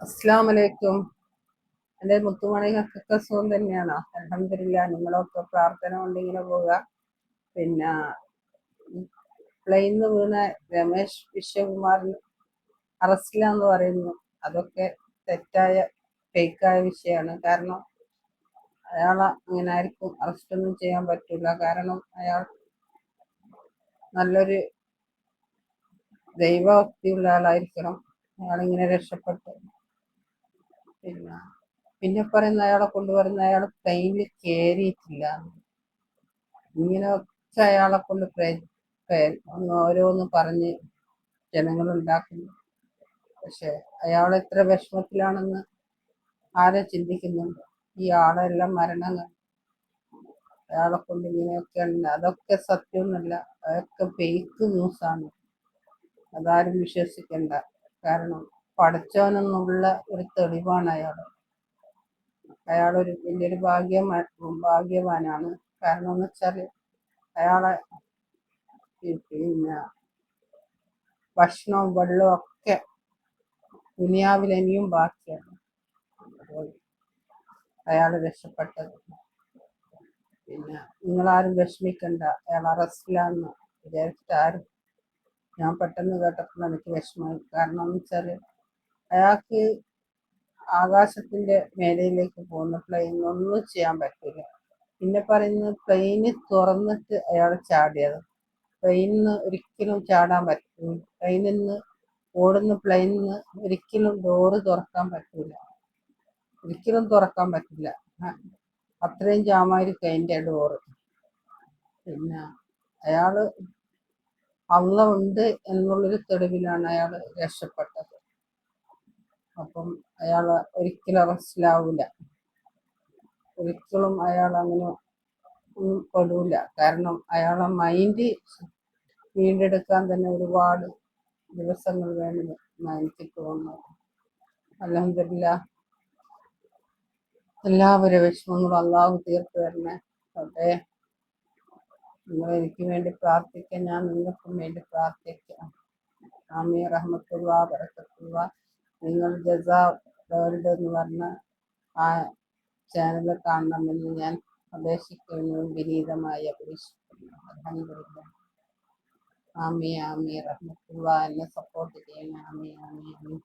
അസ്സലാമു അലൈക്കും. എൻ്റെ മുത്തുമണികൾക്കൊക്കെ സുഖം തന്നെയാണോ? അൽഹംദുലില്ലാ. നിങ്ങളൊക്കെ പ്രാർത്ഥന കൊണ്ട് ഇങ്ങനെ പോവുക. പിന്നെ പ്ലെയിനിന്ന് വീണ രമേശ് വിശ്വകുമാറിന് അറസ്റ്റിലാന്ന് പറയുന്നു. അതൊക്കെ തെറ്റായ ഫേക്കായ വിഷയമാണ്. കാരണം അയാളെ അങ്ങനെ ആർക്കും അറസ്റ്റൊന്നും ചെയ്യാൻ പറ്റില്ല. കാരണം അയാൾ നല്ലൊരു ദൈവഭക്തിയുള്ള ആളായിരിക്കണം. അയാളിങ്ങനെ രക്ഷപ്പെട്ടു. പിന്നെ പറയുന്ന അയാളെ കൊണ്ടുവരുന്ന അയാൾ പ്ലെയിനിൽ കയറിയിട്ടില്ല. ഇങ്ങനെയൊക്കെ അയാളെ കൊണ്ട് ഓരോന്ന് പറഞ്ഞ് ജനങ്ങൾ ഉണ്ടാക്കുന്നു. പക്ഷെ അയാൾ എത്ര വിഷമത്തിലാണെന്ന് ആരെ ചിന്തിക്കുന്നുണ്ട്? ഈ ആളെല്ലാം മരണങ്ങൾ അയാളെ കൊണ്ട് ഇങ്ങനെയൊക്കെ ഉണ്ട്. അതൊക്കെ സത്യമൊന്നുമല്ല, അതൊക്കെ ഫേക്ക് ന്യൂസാണ്. അതാരും വിശ്വസിക്കണ്ട. കാരണം പഠിച്ചവനെന്നുള്ള ഒരു തെളിവാണ് അയാളൊരു വലിയൊരു ഭാഗ്യവാനാണ്. കാരണം എന്ന് വെച്ചാൽ അയാളെ പിന്നെ ഭക്ഷണവും വെള്ളവും ഒക്കെ ദുനിയാവിൽ ഇനിയും ബാക്കിയാണ്. അപ്പോൾ അയാൾ രക്ഷപ്പെട്ടത്. പിന്നെ നിങ്ങളാരും വിഷമിക്കണ്ട, അയാൾ അറസ്റ്റിലാന്ന് വിചാരിച്ചിട്ട് ആരും. ഞാൻ പെട്ടെന്ന് കേട്ടപ്പോൾ എനിക്ക് വിഷമമായി. കാരണം എന്ന് വെച്ചാൽ അയാൾക്ക് ആകാശത്തിന്റെ മേലയിലേക്ക് പോകുന്ന പ്ലെയിൻ ഒന്നും ചെയ്യാൻ പറ്റില്ല. പിന്നെ പറയുന്നത് പ്ലെയിന് തുറന്നിട്ട് അയാൾ ചാടിയത്. പ്ലെയിനിന്ന് ഒരിക്കലും ചാടാൻ പറ്റില്ല. ഓടുന്ന പ്ലെയിനിന്ന് ഒരിക്കലും ഡോറ് തുറക്കാൻ പറ്റില്ല. ഒരിക്കലും തുറക്കാൻ പറ്റില്ല. അത്രയും ജാമായിരിക്കും അതിൻ്റെ ഡോറ്. പിന്നെ അയാള് അള്ള ഉണ്ട് എന്നുള്ളൊരു തെളിവിലാണ് അയാൾ രക്ഷപ്പെട്ടത്. അപ്പം അയാൾ ഒരിക്കലും അറസ്റ്റിലാവൂല. ഒരിക്കലും അയാൾ അങ്ങനെ പെടൂല. കാരണം അയാളെ മൈൻഡ് വീണ്ടെടുക്കാൻ തന്നെ ഒരുപാട് ദിവസങ്ങൾ വേണമെന്ന് എനിക്ക് തോന്നുന്നു. അൽഹംദുലില്ലാ, എല്ലാവരുടെ വിഷമങ്ങളും അള്ളാഹു തീർത്തു തരണേ. അതെ, നിങ്ങൾ എനിക്ക് വേണ്ടി പ്രാർത്ഥിക്കാം, ഞാൻ നിങ്ങൾക്കും വേണ്ടി പ്രാർത്ഥിക്കാം. ആമീൻ. റഹ്മത്തുള്ളാ ബറകത്തുള്ളാ. നിങ്ങൾ ജസാ വേൾഡ് എന്ന് പറഞ്ഞ ആ ചാനൽ കാണണമെന്ന് ഞാൻ അപേക്ഷിക്കുന്നു, വിനീതമായി അപേക്ഷിക്കുന്നു. അൽഹംദുലില്ലാ. ആമീൻ ആമീൻ. റഹ്മത്തുള്ളാ. എന്നെ സപ്പോർട്ട് ചെയ്യണം. ആമീൻ ആമീൻ.